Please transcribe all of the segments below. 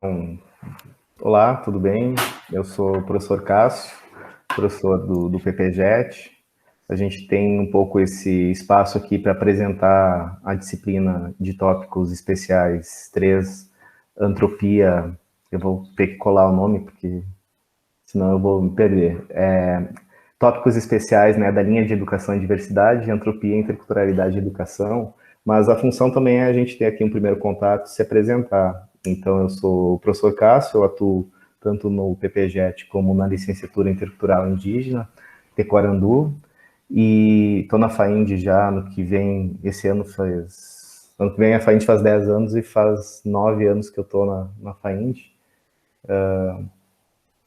Bom, olá, tudo bem? Eu sou o professor Cássio, professor do PPJET. A gente tem um pouco esse espaço aqui para apresentar a disciplina de tópicos especiais 3, Antropia. Eu vou ter que colar o nome, porque senão eu vou me perder. Tópicos especiais, né, da linha de Educação e Diversidade, Antropia, Interculturalidade e Educação, mas a função também é a gente ter aqui um primeiro contato, se apresentar. Então, eu sou o professor Cássio, eu atuo tanto no PPJET como na Licenciatura Intercultural Indígena, Tecoarandu, e estou na FAIND já, no que vem, esse ano faz... Ano que vem a FAIND faz 10 anos e faz 9 anos que eu estou na FAIND.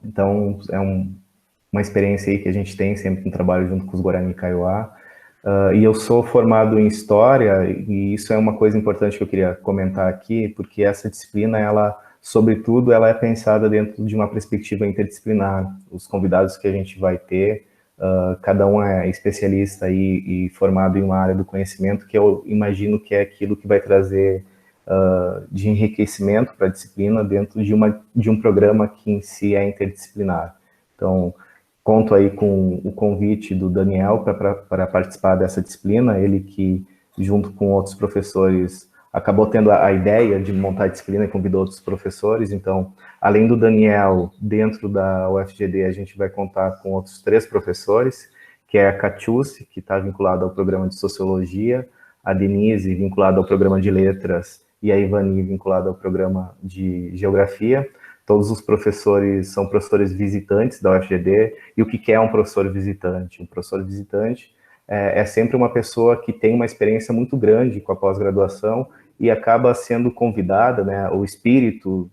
Então, uma experiência aí que a gente tem sempre no trabalho junto com os Guarani Kaiowá. E eu sou formado em História, e isso é uma coisa importante que eu queria comentar aqui, porque essa disciplina, ela, sobretudo, ela é pensada dentro de uma perspectiva interdisciplinar. Os convidados que a gente vai ter, cada um é especialista e formado em uma área do conhecimento que eu imagino que é aquilo que vai trazer de enriquecimento para a disciplina dentro de um programa que em si é interdisciplinar. Então, conto aí com o convite do Daniel para participar dessa disciplina, ele que, junto com outros professores, acabou tendo a ideia de montar a disciplina e convidou outros professores. Então, além do Daniel, dentro da UFGD, a gente vai contar com outros 3 professores, que é a Catiúce, que está vinculada ao programa de Sociologia, a Denise, vinculada ao programa de Letras, e a Ivani, vinculada ao programa de Geografia. Todos os professores são professores visitantes da UFGD. E o que é um professor visitante? Um professor visitante é sempre uma pessoa que tem uma experiência muito grande com a pós-graduação e acaba sendo convidada, né? O espírito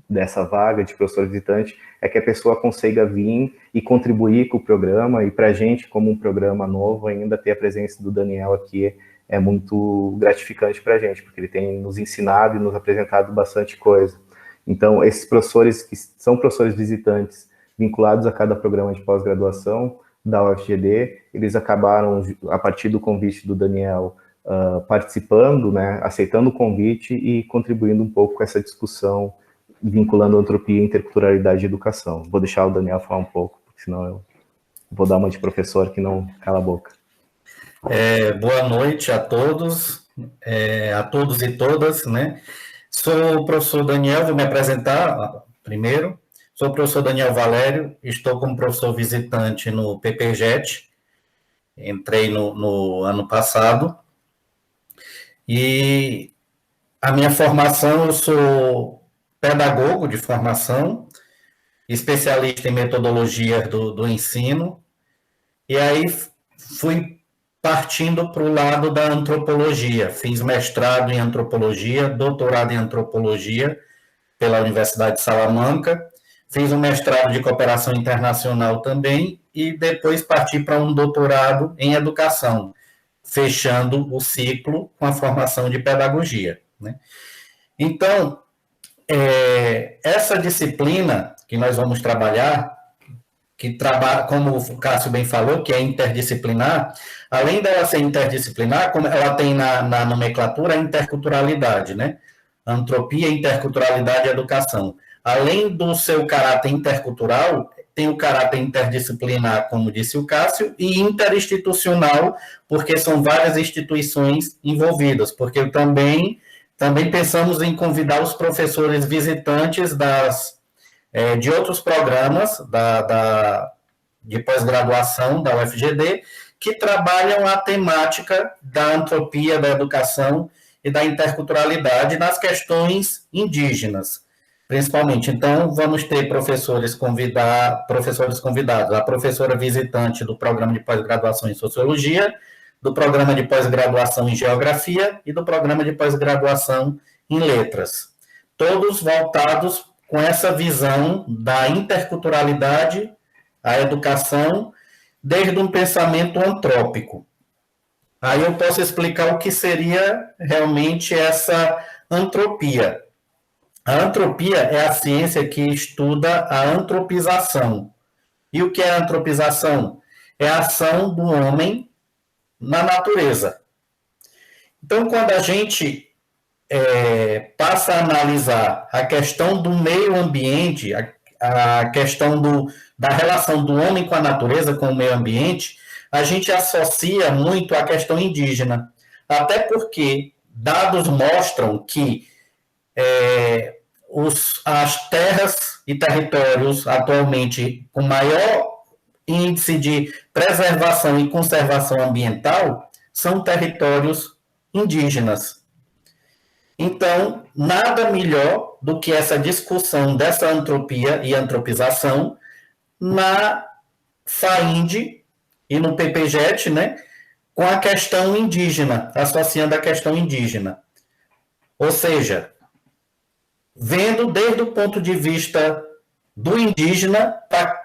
dessa vaga de professor visitante é que a pessoa consiga vir e contribuir com o programa, e para a gente, como um programa novo, ainda ter a presença do Daniel aqui é muito gratificante para a gente, porque ele tem nos ensinado e nos apresentado bastante coisa. Então, esses professores que são professores visitantes vinculados a cada programa de pós-graduação da UFGD, eles acabaram, a partir do convite do Daniel, participando, né, aceitando o convite e contribuindo um pouco com essa discussão vinculando antropia, interculturalidade e educação. Vou deixar o Daniel falar um pouco, porque senão eu vou dar uma de professor que não cala a boca. Boa noite a todos e todas, né? Sou o professor Daniel, vou me apresentar primeiro. Sou o professor Daniel Valério, estou como professor visitante no PPJET, entrei no ano passado, e a minha formação, eu sou pedagogo de formação, especialista em metodologia do ensino, e aí fui partindo para o lado da antropologia. Fiz mestrado em antropologia, doutorado em antropologia pela Universidade de Salamanca, fiz um mestrado de cooperação internacional também e depois parti para um doutorado em educação, fechando o ciclo com a formação de pedagogia, né? Então, essa disciplina que nós vamos trabalhar, que trabalha, como o Cássio bem falou, que é interdisciplinar, além dela ser interdisciplinar, como ela tem na nomenclatura a interculturalidade, né? Antropia, interculturalidade e educação. Além do seu caráter intercultural, tem o caráter interdisciplinar, como disse o Cássio, e interinstitucional, porque são várias instituições envolvidas, porque também pensamos em convidar os professores visitantes de outros programas de pós-graduação da UFGD, que trabalham a temática da antropia, da educação e da interculturalidade nas questões indígenas, principalmente. Então, vamos ter professores convidados, a professora visitante do programa de pós-graduação em Sociologia, do programa de pós-graduação em Geografia e do programa de pós-graduação em Letras. Todos voltados com essa visão da interculturalidade, a educação, desde um pensamento antrópico. Aí eu posso explicar o que seria realmente essa antropia. A antropia é a ciência que estuda a antropização. E o que é a antropização? É a ação do homem na natureza. Então, quando a gente passa a analisar a questão do meio ambiente, a questão da relação do homem com a natureza, com o meio ambiente, a gente associa muito à questão indígena. Até porque dados mostram que as terras e territórios atualmente com maior índice de preservação e conservação ambiental são territórios indígenas. Então, nada melhor do que essa discussão dessa antropia e antropização na FAIND e no PPGET, né, com a questão indígena, associando a questão indígena. Ou seja, vendo desde o ponto de vista do indígena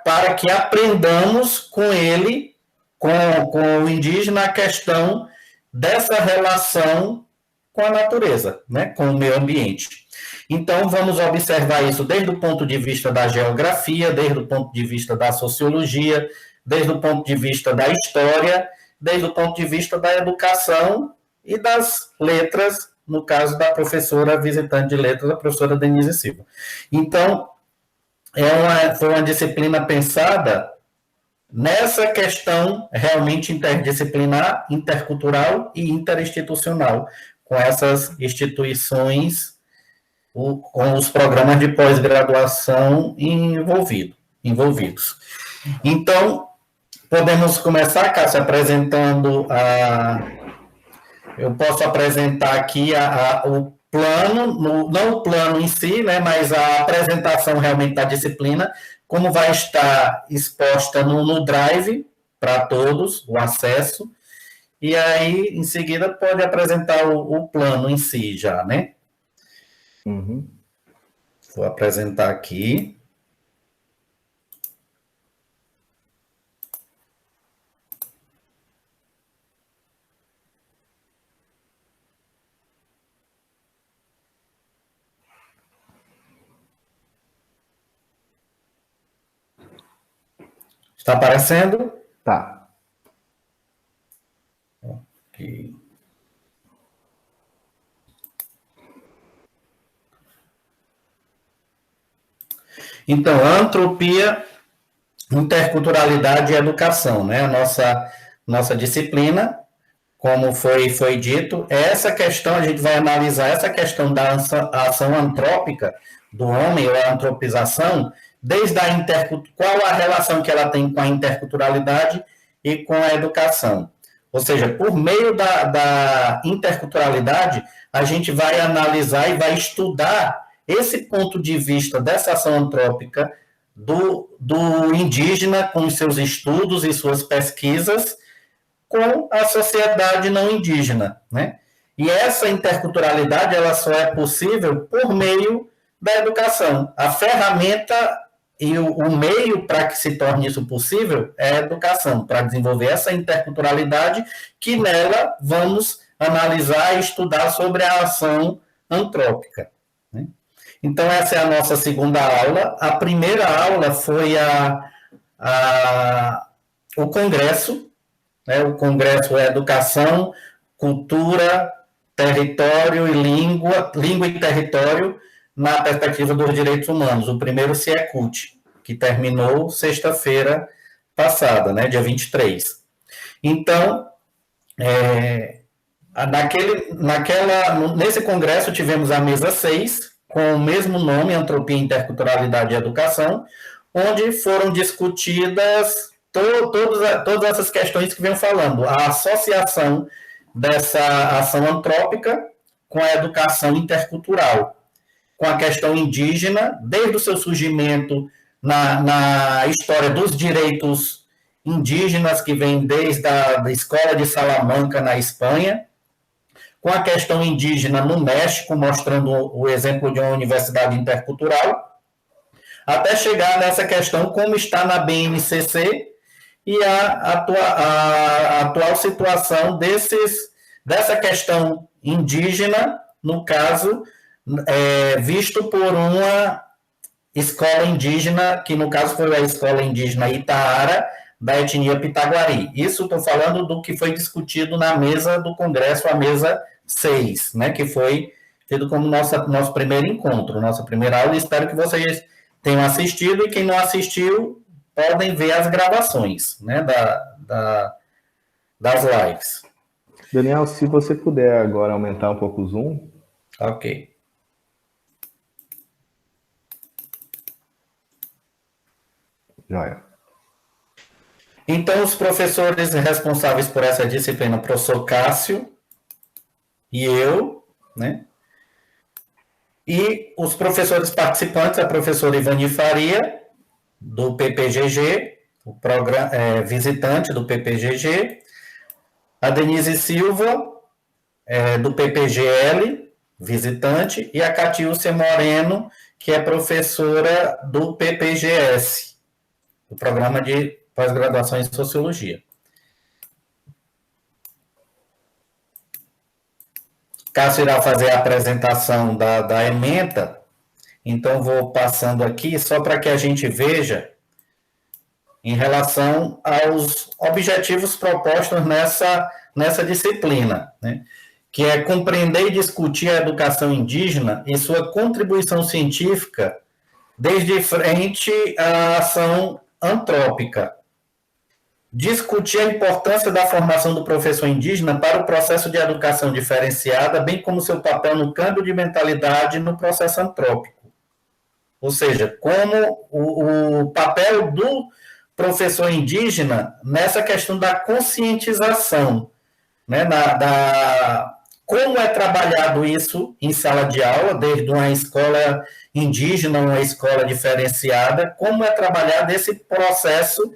para que aprendamos com ele, com o indígena, a questão dessa relação com a natureza, né, com o meio ambiente. Então, vamos observar isso desde o ponto de vista da geografia, desde o ponto de vista da sociologia, desde o ponto de vista da história, desde o ponto de vista da educação e das letras, no caso da professora visitante de letras, a professora Denise Silva. Então, foi uma disciplina pensada nessa questão realmente interdisciplinar, intercultural e interinstitucional, com essas instituições, com os programas de pós-graduação envolvidos. Então, podemos começar, Cássia, apresentando eu posso apresentar aqui o plano, não o plano em si, né, mas a apresentação realmente da disciplina, como vai estar exposta no Drive para todos, o acesso. E aí, em seguida, pode apresentar o plano em si já, né? Uhum. Vou apresentar aqui. Está aparecendo? Tá. Ok. Então, antropia, interculturalidade e educação, né? A nossa disciplina, como foi dito, essa questão, a gente vai analisar essa questão da ação antrópica do homem, ou a antropização, desde qual a relação que ela tem com a interculturalidade e com a educação. Ou seja, por meio da interculturalidade, a gente vai analisar e vai estudar esse ponto de vista dessa ação antrópica do indígena, com os seus estudos e suas pesquisas, com a sociedade não indígena, né? E essa interculturalidade, ela só é possível por meio da educação. A ferramenta e o meio para que se torne isso possível é a educação, para desenvolver essa interculturalidade, que nela vamos analisar e estudar sobre a ação antrópica, né? Então, essa é a nossa segunda aula. A primeira aula foi o congresso, né? O congresso é Educação, Cultura, Território e Língua e Território na perspectiva dos direitos humanos. O primeiro CIECUT, que terminou sexta-feira passada, né, dia 23. Então, nesse congresso tivemos a mesa 6, com o mesmo nome, Antropia, Interculturalidade e Educação, onde foram discutidas todas essas questões que venho falando, a associação dessa ação antrópica com a educação intercultural, com a questão indígena, desde o seu surgimento na história dos direitos indígenas, que vem desde a Escola de Salamanca, na Espanha, com a questão indígena no México, mostrando o exemplo de uma universidade intercultural, até chegar nessa questão como está na BNCC e a atual situação dessa questão indígena, no caso, visto por uma escola indígena, que no caso foi a escola indígena Itaara, da etnia Pitaguari. Isso estou falando do que foi discutido na mesa do Congresso, a mesa 6, né, que foi tido como nosso primeiro encontro, nossa primeira aula, e espero que vocês tenham assistido, e quem não assistiu, podem ver as gravações, né, das lives. Daniel, se você puder agora aumentar um pouco o zoom. Ok. Joia. Então, os professores responsáveis por essa disciplina, o professor Cássio e eu, né? E os professores participantes, a professora Ivani Faria, do PPGG, o programa, visitante do PPGG, a Denise Silva, do PPGL, visitante, e a Catiúcia Moreno, que é professora do PPGS, do Programa de Pós-Graduação em Sociologia. Cássio irá fazer a apresentação da ementa, então vou passando aqui só para que a gente veja em relação aos objetivos propostos nessa disciplina, né? Que é compreender e discutir a educação indígena e sua contribuição científica desde frente à ação antrópica. Discutir a importância da formação do professor indígena para o processo de educação diferenciada, bem como seu papel no câmbio de mentalidade no processo antrópico. Ou seja, como o papel do professor indígena nessa questão da conscientização, né, como é trabalhado isso em sala de aula, desde uma escola indígena, uma escola diferenciada, como é trabalhado esse processo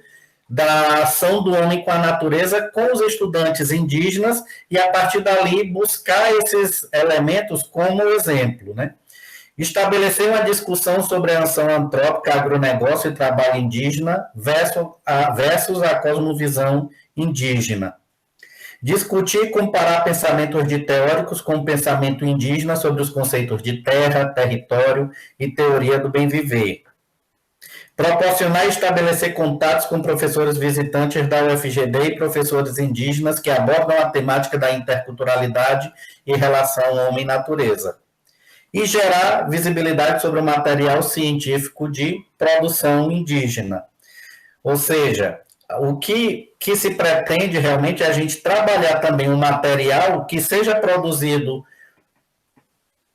da ação do homem com a natureza com os estudantes indígenas e, a partir dali, buscar esses elementos como exemplo, né? Estabelecer uma discussão sobre a ação antrópica, agronegócio e trabalho indígena versus a cosmovisão indígena. Discutir e comparar pensamentos de teóricos com o pensamento indígena sobre os conceitos de terra, território e teoria do bem-viver. Proporcionar e estabelecer contatos com professores visitantes da UFGD e professores indígenas que abordam a temática da interculturalidade e relação homem-natureza. E gerar visibilidade sobre o material científico de produção indígena. Ou seja, o que se pretende realmente é a gente trabalhar também um material que seja produzido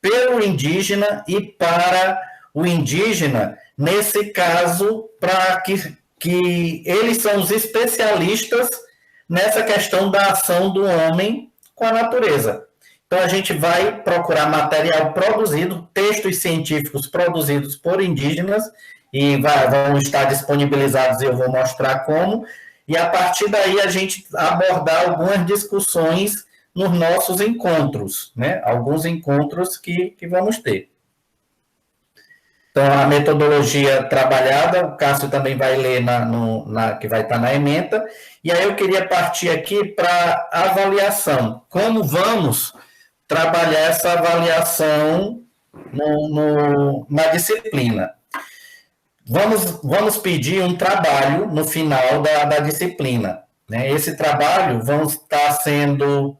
pelo indígena e para o indígena, nesse caso, para que eles são os especialistas nessa questão da ação do homem com a natureza. Então, a gente vai procurar material produzido, textos científicos produzidos por indígenas, e vão estar disponibilizados, e eu vou mostrar como, e a partir daí a gente abordar algumas discussões nos nossos encontros, né? Alguns encontros que vamos ter. Então, a metodologia trabalhada, o Cássio também vai ler que vai estar na ementa, e aí eu queria partir aqui para avaliação. Como vamos trabalhar essa avaliação na disciplina? Vamos pedir um trabalho no final da disciplina, né? Esse trabalho vão estar sendo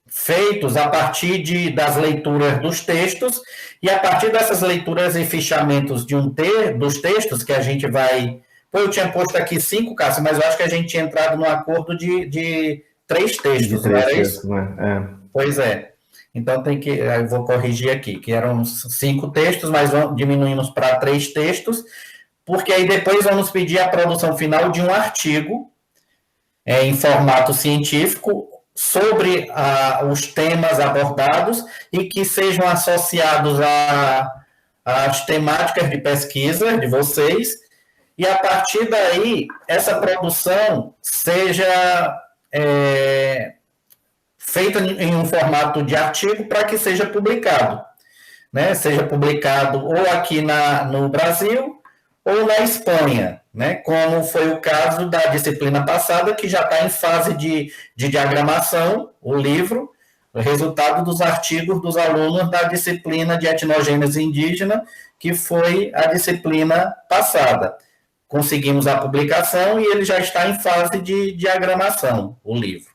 feitos a partir das leituras dos textos, e a partir dessas leituras e fichamentos dos textos que a gente vai... Eu tinha posto aqui 5, Cássio, mas eu acho que a gente tinha entrado num acordo de 3 textos, não era isso? Né? Pois é. Então, eu vou corrigir aqui, que eram 5 textos, mas diminuímos para 3 textos, porque aí depois vamos pedir a produção final de um artigo em formato científico sobre os temas abordados e que sejam associados às temáticas de pesquisa de vocês, e a partir daí, essa produção seja feita em um formato de artigo para que seja publicado, né? Seja publicado ou aqui no Brasil ou na Espanha, né? Como foi o caso da disciplina passada, que já está em fase de diagramação, o livro, o resultado dos artigos dos alunos da disciplina de etnogênese indígena, que foi a disciplina passada. Conseguimos a publicação e ele já está em fase de diagramação, o livro.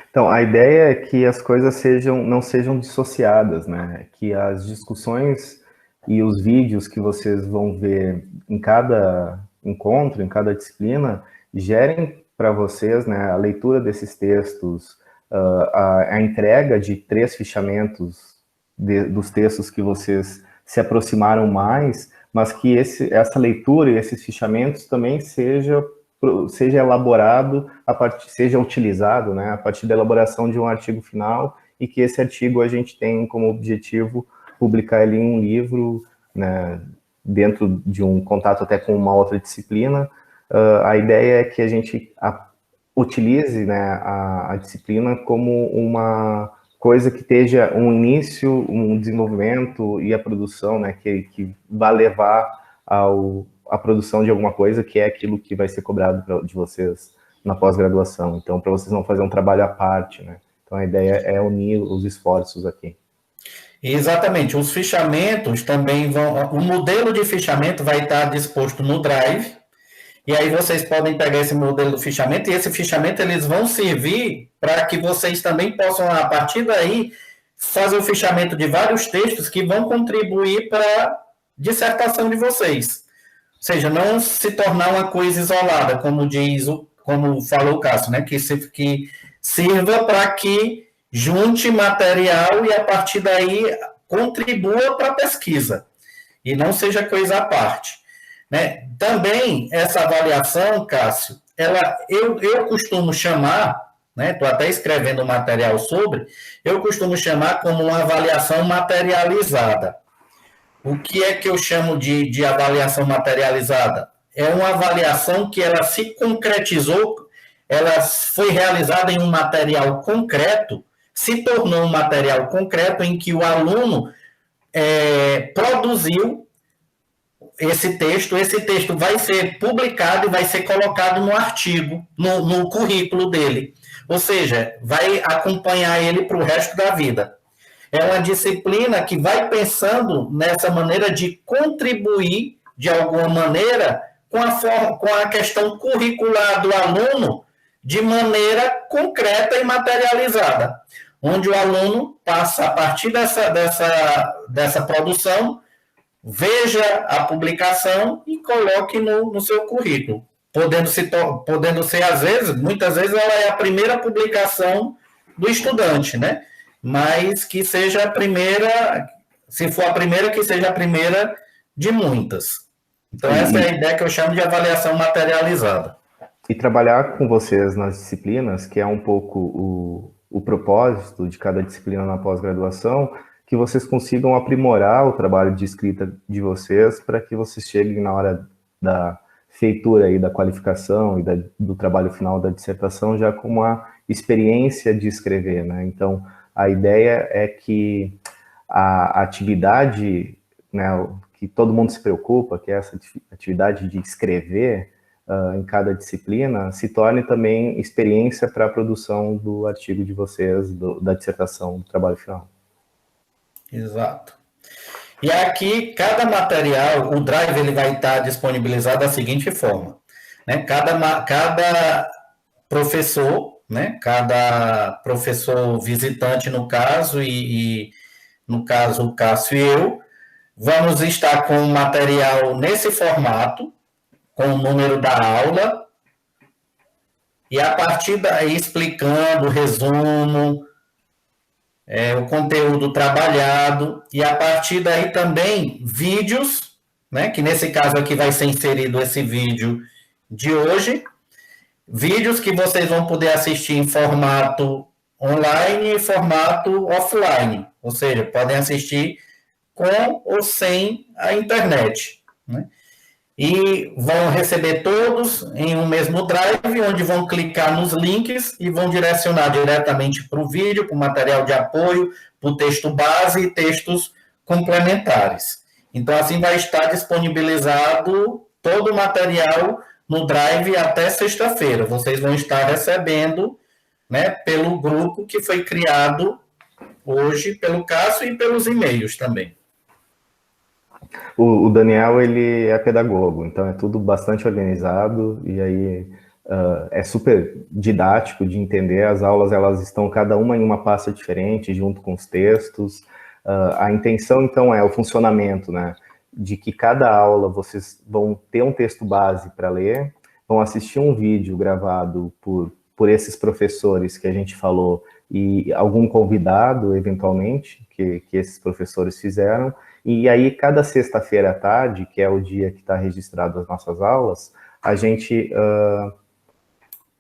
Então, a ideia é que as coisas não sejam dissociadas, né? Que as discussões e os vídeos que vocês vão ver em cada encontro, em cada disciplina, gerem para vocês, né, a leitura desses textos, a entrega de 3 fichamentos dos textos que vocês se aproximaram mais, mas que essa leitura e esses fichamentos também seja elaborado, seja utilizado, né, a partir da elaboração de um artigo final, e que esse artigo a gente tem como objetivo publicar ele em um livro, né, dentro de um contato até com uma outra disciplina. A ideia é que a gente utilize, né, a disciplina como uma coisa que esteja um início, um desenvolvimento e a produção, né, que vai levar a produção de alguma coisa, que é aquilo que vai ser cobrado de vocês na pós-graduação. Então, para vocês não fazerem um trabalho à parte, né? Então, a ideia é unir os esforços aqui. Exatamente. Os fichamentos também vão... O modelo de fichamento vai estar disposto no Drive, e aí vocês podem pegar esse modelo do fichamento, e esse fichamento eles vão servir para que vocês também possam, a partir daí, fazer o fichamento de vários textos que vão contribuir para a dissertação de vocês. Ou seja, não se tornar uma coisa isolada, como falou o Cássio, né? Que sirva para que junte material e, a partir daí, contribua para a pesquisa, e não seja coisa à parte. Né? Também, essa avaliação, Cássio, eu costumo chamar, estou até escrevendo um material sobre, eu costumo chamar como uma avaliação materializada. O que é que eu chamo de avaliação materializada? É uma avaliação que ela se concretizou, ela foi realizada em um material concreto, se tornou um material concreto em que o aluno produziu esse texto vai ser publicado e vai ser colocado no artigo, no currículo dele. Ou seja, vai acompanhar ele para o resto da vida. É uma disciplina que vai pensando nessa maneira de contribuir, de alguma maneira, com a questão curricular do aluno, de maneira concreta e materializada, onde o aluno passa, a partir dessa produção, veja a publicação e coloque no seu currículo. Podendo ser, muitas vezes, ela é a primeira publicação do estudante, né? Mas que seja a primeira, se for a primeira, que seja a primeira de muitas. Então, essa é a ideia que eu chamo de avaliação materializada. E trabalhar com vocês nas disciplinas, que é um pouco o propósito de cada disciplina na pós-graduação, que vocês consigam aprimorar o trabalho de escrita de vocês para que vocês cheguem na hora da feitura aí da qualificação e do trabalho final da dissertação já com uma experiência de escrever, né? Então, a ideia é que a atividade, né, que todo mundo se preocupa, que é essa atividade de escrever em cada disciplina, se torne também experiência para a produção do artigo de vocês, da dissertação, do trabalho final. Exato. E aqui, cada material, o Drive ele vai estar disponibilizado da seguinte forma, né? Cada professor, né? Cada professor visitante, no caso, e no caso o Cássio e eu, vamos estar com o material nesse formato, com o número da aula, e a partir daí explicando o resumo, o conteúdo trabalhado, e a partir daí também vídeos, né, que nesse caso aqui vai ser inserido esse vídeo de hoje, vídeos que vocês vão poder assistir em formato online e formato offline, ou seja, podem assistir com ou sem a internet, né? E vão receber todos em um mesmo drive, onde vão clicar nos links e vão direcionar diretamente para o vídeo, para o material de apoio, para o texto base e textos complementares. Então, assim vai estar disponibilizado todo o material no drive até sexta-feira. Vocês vão estar recebendo, né, pelo grupo que foi criado hoje pelo Cássio e pelos e-mails também. O Daniel, ele é pedagogo, então é tudo bastante organizado, e aí é super didático de entender. As aulas, elas estão cada uma em uma pasta diferente, junto com os textos. A intenção, então, é o funcionamento, né? De que cada aula vocês vão ter um texto base para ler, vão assistir um vídeo gravado por esses professores que a gente falou e algum convidado, eventualmente, que esses professores fizeram. E aí, cada sexta-feira à tarde, que é o dia que está registrado as nossas aulas, a gente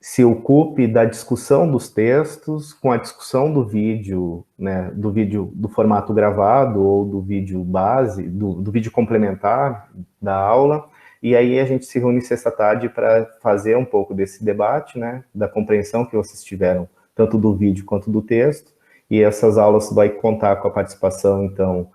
se ocupe da discussão dos textos com a discussão do vídeo, né, do vídeo do formato gravado ou do vídeo base, do vídeo complementar da aula, e aí a gente se reúne sexta-tarde para fazer um pouco desse debate, né, da compreensão que vocês tiveram, tanto do vídeo quanto do texto, e essas aulas vai contar com a participação, então,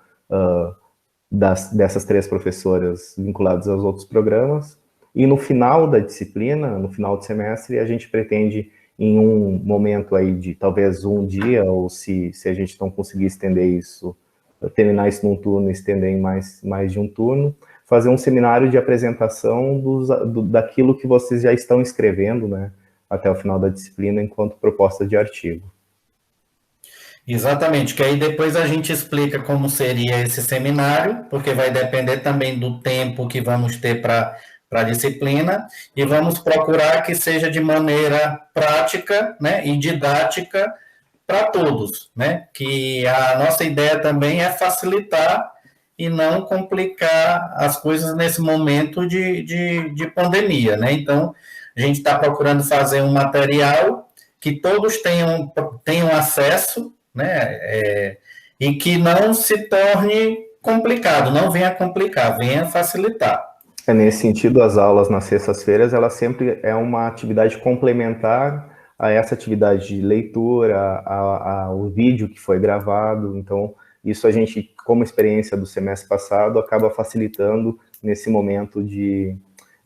dessas 3 professoras vinculadas aos outros programas. E no final da disciplina, no final do semestre, a gente pretende, em um momento aí de talvez um dia, ou se a gente não conseguir estender isso, terminar isso num turno e estender em mais de um turno, fazer um seminário de apresentação daquilo que vocês já estão escrevendo, né, até o final da disciplina, enquanto proposta de artigo. Exatamente, que aí depois a gente explica como seria esse seminário, porque vai depender também do tempo que vamos ter para a disciplina, e vamos procurar que seja de maneira prática, né, e didática para todos, né, que a nossa ideia também é facilitar e não complicar as coisas nesse momento de pandemia, né, então a gente está procurando fazer um material que todos tenham acesso, né, e que não se torne complicado, não venha complicar, venha facilitar. Nesse sentido, as aulas nas sextas-feiras, ela sempre é uma atividade complementar a essa atividade de leitura, ao vídeo que foi gravado. Então, isso a gente, como experiência do semestre passado, acaba facilitando nesse momento de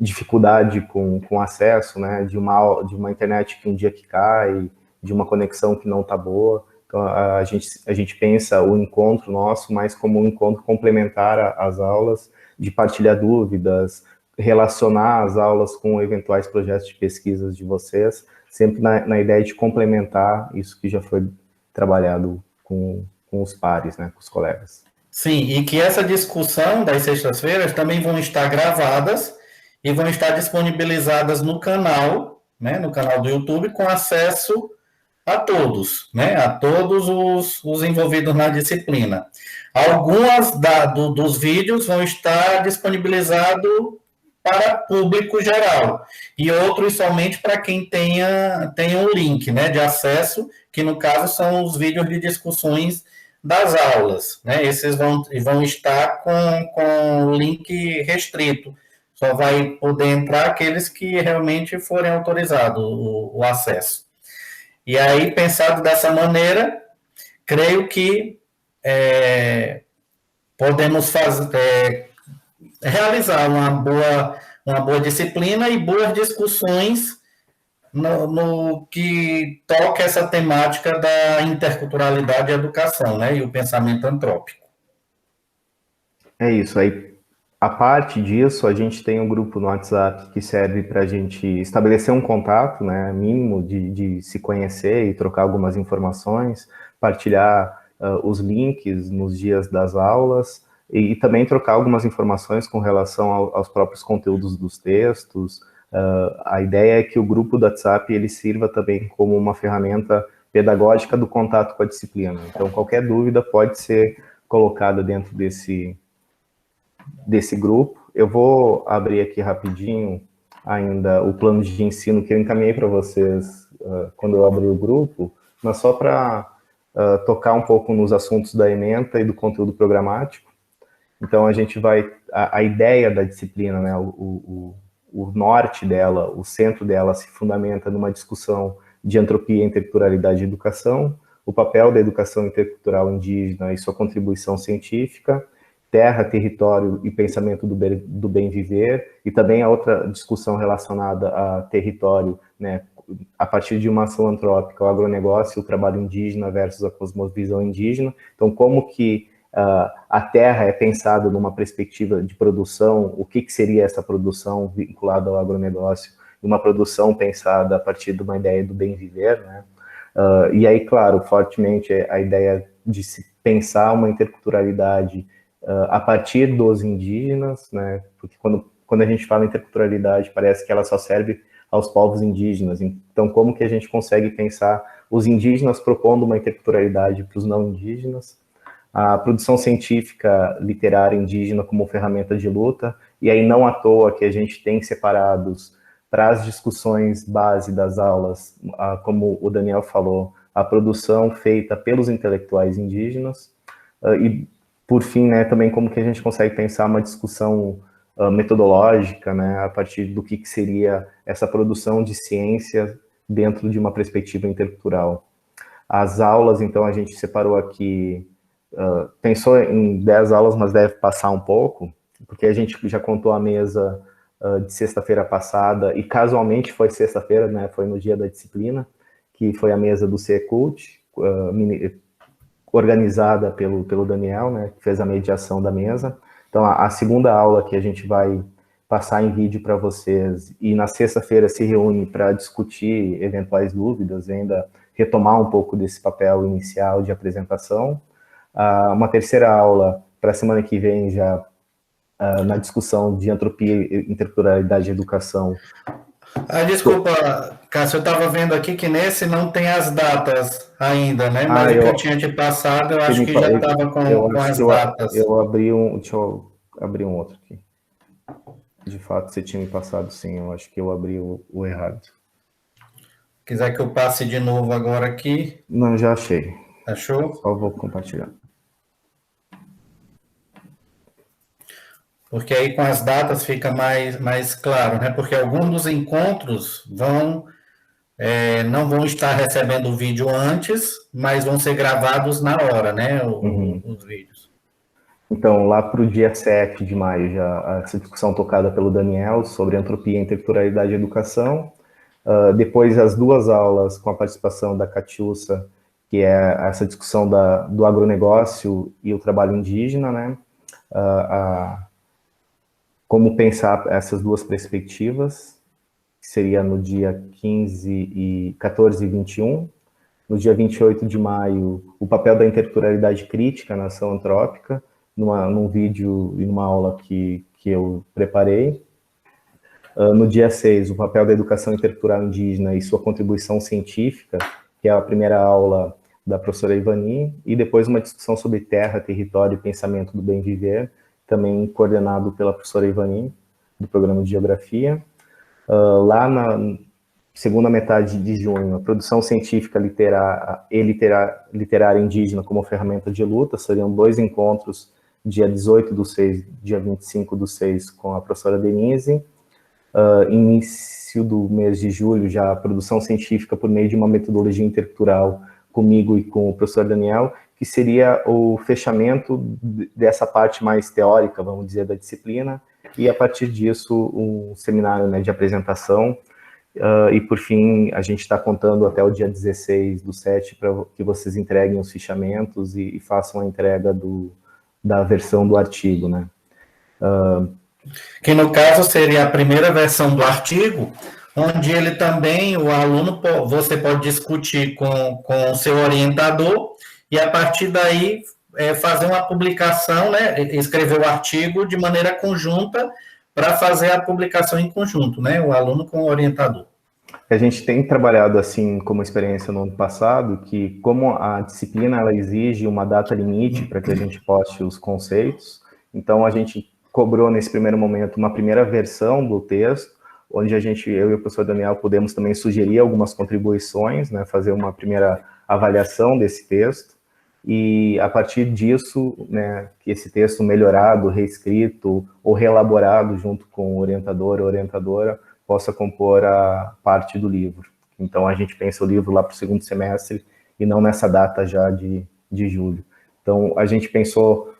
dificuldade com acesso, né, de uma internet que um dia que cai, de uma conexão que não está boa. Então, a gente pensa o encontro nosso mais como um encontro complementar às aulas, de partilhar dúvidas, relacionar as aulas com eventuais projetos de pesquisas de vocês, sempre na ideia de complementar isso que já foi trabalhado com os pares, né, com os colegas. Sim, e que essa discussão das sextas-feiras também vão estar gravadas e vão estar disponibilizadas no canal, né, no canal do YouTube, com acesso a todos, né, a todos os envolvidos na disciplina. Algumas dos vídeos vão estar disponibilizados para público geral e outros somente para quem tenha um link, né, de acesso, que no caso são os vídeos de discussões das aulas, né, esses vão estar com o link restrito, só vai poder entrar aqueles que realmente forem autorizados o acesso. E aí, pensado dessa maneira, creio que podemos realizar uma boa disciplina e boas discussões no que toca essa temática da interculturalidade e educação, né, e o pensamento antrópico. É isso, aí a parte disso, a gente tem um grupo no WhatsApp que serve para a gente estabelecer um contato, né, mínimo de se conhecer e trocar algumas informações, partilhar os links nos dias das aulas e também trocar algumas informações com relação aos próprios conteúdos dos textos. A ideia é que o grupo do WhatsApp ele sirva também como uma ferramenta pedagógica do contato com a disciplina. Então, qualquer dúvida pode ser colocada dentro desse grupo. Eu vou abrir aqui rapidinho ainda o plano de ensino que eu encaminhei para vocês quando eu abri o grupo, mas só para tocar um pouco nos assuntos da ementa e do conteúdo programático. Então, a gente vai... A ideia da disciplina, né, o norte dela, o centro dela se fundamenta numa discussão de entropia, interculturalidade e educação, o papel da educação intercultural indígena e sua contribuição científica, terra, território e pensamento do bem viver, e também a outra discussão relacionada a território, né, a partir de uma ação antrópica, o agronegócio, o trabalho indígena versus a cosmovisão indígena. Então, como que a terra é pensada numa perspectiva de produção, o que seria essa produção vinculada ao agronegócio uma produção pensada a partir de uma ideia do bem viver, né? E aí, claro, fortemente a ideia de se pensar uma interculturalidade a partir dos indígenas, né? Porque quando a gente fala em interculturalidade, parece que ela só serve aos povos indígenas. Então, como que a gente consegue pensar os indígenas propondo uma interculturalidade para os não indígenas? A produção científica literária indígena como ferramenta de luta, e aí não à toa que a gente tem separados para as discussões base das aulas, como o Daniel falou, a produção feita pelos intelectuais indígenas, e por fim, né, também como que a gente consegue pensar uma discussão metodológica, né, a partir do que seria essa produção de ciência dentro de uma perspectiva intercultural. As aulas, então, a gente separou aqui, pensou em 10 aulas, mas deve passar um pouco, porque a gente já contou a mesa de sexta-feira passada, e casualmente foi sexta-feira, né, foi no dia da disciplina, que foi a mesa do Secult, organizada pelo Daniel, né, que fez a mediação da mesa. Então, a segunda aula que a gente vai passar em vídeo para vocês, e na sexta-feira se reúne para discutir eventuais dúvidas, ainda retomar um pouco desse papel inicial de apresentação. Uma terceira aula para a semana que vem, já na discussão de entropia, interculturalidade e educação. Desculpa, Cássio, eu estava vendo aqui que nesse não tem as datas ainda, né? Mas o que eu tinha te passado, eu acho que já estava com as datas. Deixa eu abrir um outro aqui. De fato, você tinha me passado, sim, eu acho que eu abri o errado. Quiser que eu passe de novo agora aqui? Não, já achei. Achou? Só vou compartilhar. Porque aí com as datas fica mais claro, né? Porque alguns dos encontros não vão estar recebendo o vídeo antes, mas vão ser gravados na hora, né? Os vídeos. Então, lá para o dia 7 de maio, já essa discussão tocada pelo Daniel sobre entropia, interculturalidade e educação. Depois, as 2 aulas com a participação da Catiúça, que é essa discussão do agronegócio e o trabalho indígena, né? Como pensar essas 2 perspectivas, que seria no dia 14 e 21. No dia 28 de maio, o papel da interculturalidade crítica na ação antrópica, num vídeo e numa aula que eu preparei. No dia 6, o papel da educação intercultural indígena e sua contribuição científica, que é a primeira aula da professora Ivani, e depois uma discussão sobre terra, território e pensamento do bem viver, também coordenado pela professora Ivani, do programa de Geografia. Lá na segunda metade de junho, a produção científica literária indígena como ferramenta de luta, seriam 2 encontros, dia 18/6, dia 25/6, com a professora Denise. Início do mês de julho, já a produção científica por meio de uma metodologia intercultural comigo e com o professor Daniel, que seria o fechamento dessa parte mais teórica, vamos dizer, da disciplina, e a partir disso um seminário, né, de apresentação, e por fim a gente está contando até o dia 16/7 para que vocês entreguem os fichamentos e façam a entrega da versão do artigo, né. Que no caso seria a primeira versão do artigo, onde ele também, o aluno, você pode discutir com o seu orientador e a partir daí fazer uma publicação, né, escrever o artigo de maneira conjunta para fazer a publicação em conjunto, né, o aluno com o orientador. A gente tem trabalhado assim como experiência no ano passado, que como a disciplina ela exige uma data limite para que a gente poste os conceitos, então a gente cobrou nesse primeiro momento uma primeira versão do texto, onde eu e o professor Daniel podemos também sugerir algumas contribuições, né, fazer uma primeira avaliação desse texto, e a partir disso, né, que esse texto melhorado, reescrito ou reelaborado junto com o orientador ou orientadora possa compor a parte do livro. Então a gente pensa o livro lá para o segundo semestre e não nessa data já de julho. Então a gente pensou,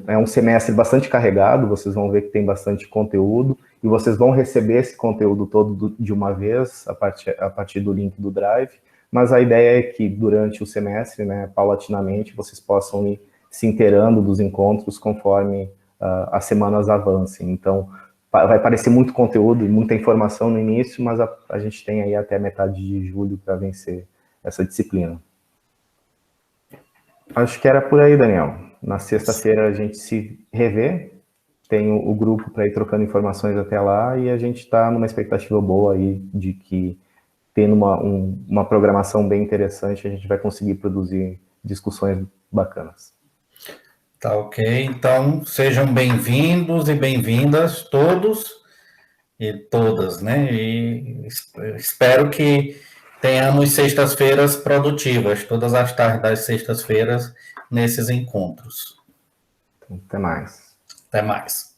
é um semestre bastante carregado, vocês vão ver que tem bastante conteúdo, e vocês vão receber esse conteúdo todo de uma vez, a partir do link do Drive, mas a ideia é que durante o semestre, né, paulatinamente, vocês possam ir se inteirando dos encontros conforme as semanas avancem. Então, vai parecer muito conteúdo e muita informação no início, mas a gente tem aí até metade de julho para vencer essa disciplina. Acho que era por aí, Daniel. Na sexta-feira a gente se revê, tem o grupo para ir trocando informações até lá, e a gente está numa expectativa boa aí de que, tendo uma programação bem interessante, a gente vai conseguir produzir discussões bacanas. Tá ok, então sejam bem-vindos e bem-vindas todos e todas, né? E espero que tenhamos sextas-feiras produtivas, todas as tardes das sextas-feiras, nesses encontros. Até mais. Até mais.